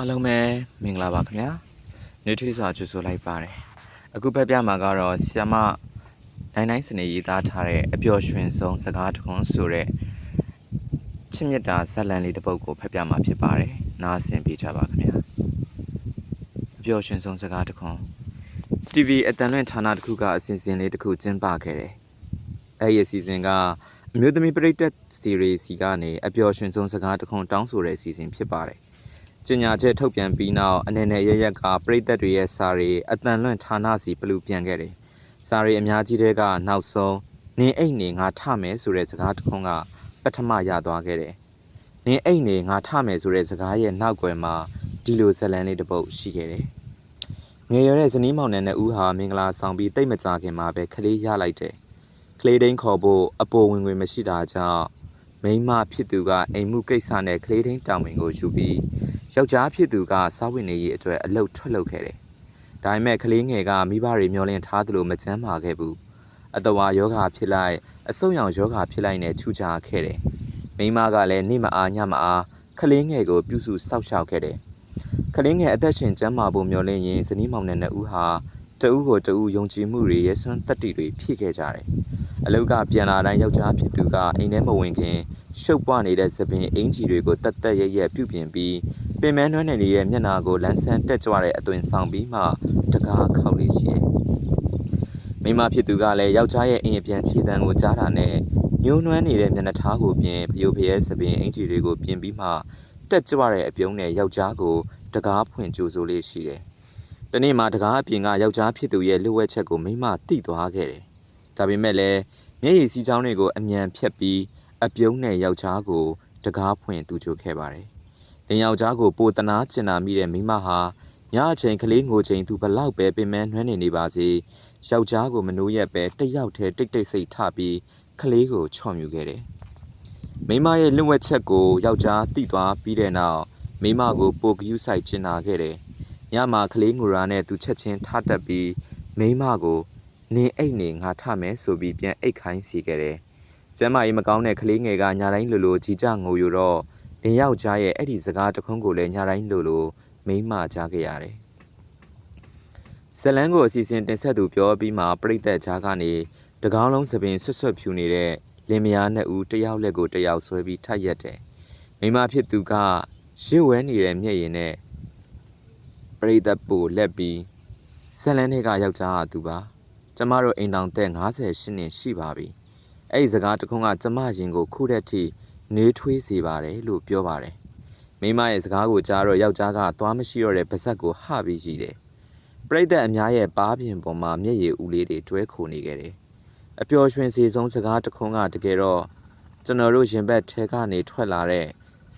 အားလုံးပဲမင်္ဂလာပါခင်ဗျာနေထွေးစွာကြိုဆိုလိုက်ပါတယ်အခုဖက်ပြမှာကတော့ဆီယမနိုင်စနေရေးသားထားတဲ့အပျော်ရွှင်ဆုံးစကားတစ်ခွန်းဆိုတဲ့ချစ်မြတ်တာဇက်လန်လေးတစ်ပုဒ်ကိုဖက်ပြမှာဖြစ်ပါတယ်နားဆင်ပေးကြပါခင်ဗျာအပျော်ရွှင်ဆုံးစကားတစ်ခွန်း TV အတန်လွင့်ဌာနတစ်ခုကအစီအစဉ်လေးတစ်ခုကျင်းပခဲ့တယ်အဲ့ဒီအစီအစဉ်ကအမျိုးသမီးပရိသတ်စီရီစီကနေအပျော်ရွှင်ဆုံးစကားတစ်ခွန်းတောင်းဆိုတဲ့အစီအစဉ်ဖြစ်ပါတယ်ကျညာချက်ထုတ်ပြန်ပြီးနောက်အနေနဲ့ရရက်ကပရိသတ်တွေရဲ့စာရီအတန်လွင့်ဌာနစီပလူပြန်ခဲ့တယ်။စာရီအများကြီးတဲ့ကနောက်ဆုံးနင်းအိတ်နေငါထမယ်ဆိုတဲ့စကားတစ်ခွန်းကပထမရသွားခဲ့တယ်။နင်းအိတ်နေငါထမယ်ဆိုတဲ့စကားရဲ့နောက်ွယ်မှာဒီလိုဇလန်လေးတစ်ပုဒ်ရှိခဲ့တယ်။ငယ်ရတဲ့ဇနီးမောင်နှံနဲ့ဦးဟာမင်္ဂလာဆောင်ပြီးတိတ်မကြခင်မှာပဲကလေးရလိုက်တယ်။ကလေးတိုင်းခေါ်ဖို့အပေါ်ဝင်ဝင်မရှိတာကြောင့်မိန်းမဖြစ်သူကအိမ်မှုကိစ္စနဲ့ကလေးတိုင်းတောင်ဝင်ကိုယူပြီးယောက်ျားဖြစ်သူကစားဝင်နေရေးအတွက်အလုတ်ထွက်လုပ်ခဲ့တယ်။ဒါပေမဲ့ကလေးငယ်ကမိဘတွေမျောလင့်ထားသလိုမချမ်းသာခဲ့ဘူး။အတဝါယောဂါဖြစ်လိုက်အဆုတ်ရောင်ယောဂါဖြစ်လိုက်နဲ့ထူကြခဲ့တယ်။မိန်းမကလည်းနေမအားညမအားကလေးငယ်ကိုပြုစုစောက်ရှောက်ခဲ့တယ်။ကလေးငယ်အသက်ရှင်ကျန်းမာဖို့မျောလင့်ရင်ဇနီးမောင်နှံနဲ့ဦးဟာတဦးကိုတဦးယုံကြည်မှုတွေရဲစွမ်းတတ္တိတွေဖြည့်ခဲ့ကြတယ်။အလုတ်ကပြန်လာတိုင်းယောက်ျားဖြစ်သူကအိမ်ထဲမဝင်ခင်ရှုပ်ပွားနေတဲ့သပင်အင်ကြီးတွေကိုတတ်တတ်ရရပြုပြင်ပြီးပင်မနှွမ်းနယ်ရဲ့မျက်နာကိုလန်းဆန်းတက်ကြွတဲ့အသွင်ဆောင်ပြီးမှတကားခောက်လေးရှိတယ်။မိမဖြစ်သူကလည်းယောက်ျားရဲ့အင်အပြန်ခြေတံကိုကြားတာနဲ့ညှိုးနွမ်းနေတဲ့မျက်နှာထားကိုပြင်ဖျို့ဖျဲသပင်အင်ကြီးတွေကိုပြင်ပြီးမှတက်ကြွတဲ့အပြုံးနဲ့ယောက်ျားကိုတကားဖွင့်ကြိုဆိုလေးရှိတယ်။တနေ့မှတကားအပြင်ကယောက်ျားဖြစ်သူရဲ့လှုပ်ဝက်ချက်ကိုမိမသိသွားခဲ့တယ်။ဒါပေမဲ့လည်းမျက်ရည်စီးချောင်းတွေကိုအမြန်ဖြတ်ပြီးအပြုံးနဲ့ယောက်ျားကိုတကားဖွင့်သူချိုခဲ့ပါတယ်။လင်ယောက်ျားကိုပိုတနာကျင်နာမိတဲ့မိမဟာညအချိန်ကလေးငိုချိန်သူဘလောက်ပဲပင်မနှွမ်းနေပါစေယောက်ျားကိုမနိုးရက်ပဲတယောက်တည်းတိတ်တိတ်ဆိတ်ထပြီးကလေးကိုချော့မြူခဲ့တယ်။မိမရဲ့လွတ်ဝက်ချက်ကိုယောက်ျားသိသွားပြီးတဲ့နောက်မိမကိုပိုကယူးဆိုင်ကျင်နာခဲ့တယ်။ညမှာကလေးငိုရာနဲ့သူချက်ချင်းထတက်ပြီးမိမကိုနင်းအိတ်နေငါထမယ်ဆိုပြီးပြန်အိတ်ခိုင်းစီခဲ့တယ်။ကျမ်းမာရေးမကောင်းတဲ့ကလေးငယ်ကညာတိုင်းလိုလိုကြီးကြငိုယူတော့လင်ယောက်ျားရဲ့အဲ့ဒီစကားတခွန်းကိုလည်းညာတိုင်းလိုလိုမိမကြားခဲ့ရတယ်။ဇလန်းကိုအစီအစဉ်တင်ဆက်သူပြောပြီးမှပြိသက်ကြားကနေတကောင်းလုံးသပင်ဆွတ်ဆွတ်ဖြူနေတဲ့လင်မယားနှစ်ဦးတယောက်လက်ကိုတယောက်ဆွဲပြီးထပ်ရက်တယ်။မိမဖြစ်သူကရစ်ဝဲနေတဲ့မျက်ရည်နဲ့ပြိသက်ပို့လက်ပြီးဇလန်းတွေကယောက်ျားဟာသူပါကျမတို့အိမ်တောင်သက်58နှစ်ရှိပါပြီ။အဲ့ဒီစကားတခွန်းကကျမရင်ကိုခုတဲ့ထိနေထွေးစေပါတယ်လို့ပြောပါတယ်။မိမရဲ့စကားကိုကြားတော့ယောက်ျားကသွားမရှိတော့တဲ့ပါဇက်ကိုဟပြီးရှိတယ်။ပြိသက်အများရဲ့ပါးပြင်ပေါ်မှာမျက်ရည်ဦးလေးတွေတွဲခိုနေခဲ့တယ်။အပျော်ရွှင်စေဆုံးစကားတခွန်းကတကယ်တော့ကျွန်တော်တို့ရင်ဘတ်ထဲကနေထွက်လာတဲ့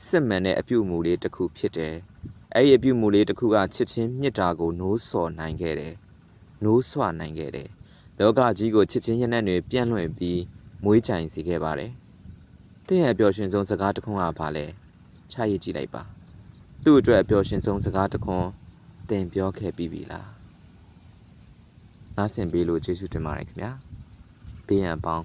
စစ်မှန်တဲ့အပြုအမူလေးတစ်ခုဖြစ်တယ်။အဲ့ဒီအပြုအမူလေးတစ်ခုကချစ်ချင်းမြတ်တာကိုနိုးဆော်နိုင်ခဲ့တယ်။နိုးဆွနိုင်ခဲ့တယ်။လောကကြီးကိုချစ်ချင်းရနံ့တွေပြန့်လွင့်ပြီးမွေးကြိုင်စေခဲ့ပါတယ်။တဲ့ရဲ့အပျော်ရွှင်ဆုံးစကားတခွန်းကဘာလဲချရည်ကြည့်လိုက်ပါ။သူ့အတွက်အပျော်ရွှင်ဆုံးစကားတခွန်းတင်ပြောခဲ့ပြီးပြီလား။နားဆင်ပေးလို့ကျေးဇူးတင်ပါတယ်ခင်ဗျာ။ဘေးရန်ပေါင်း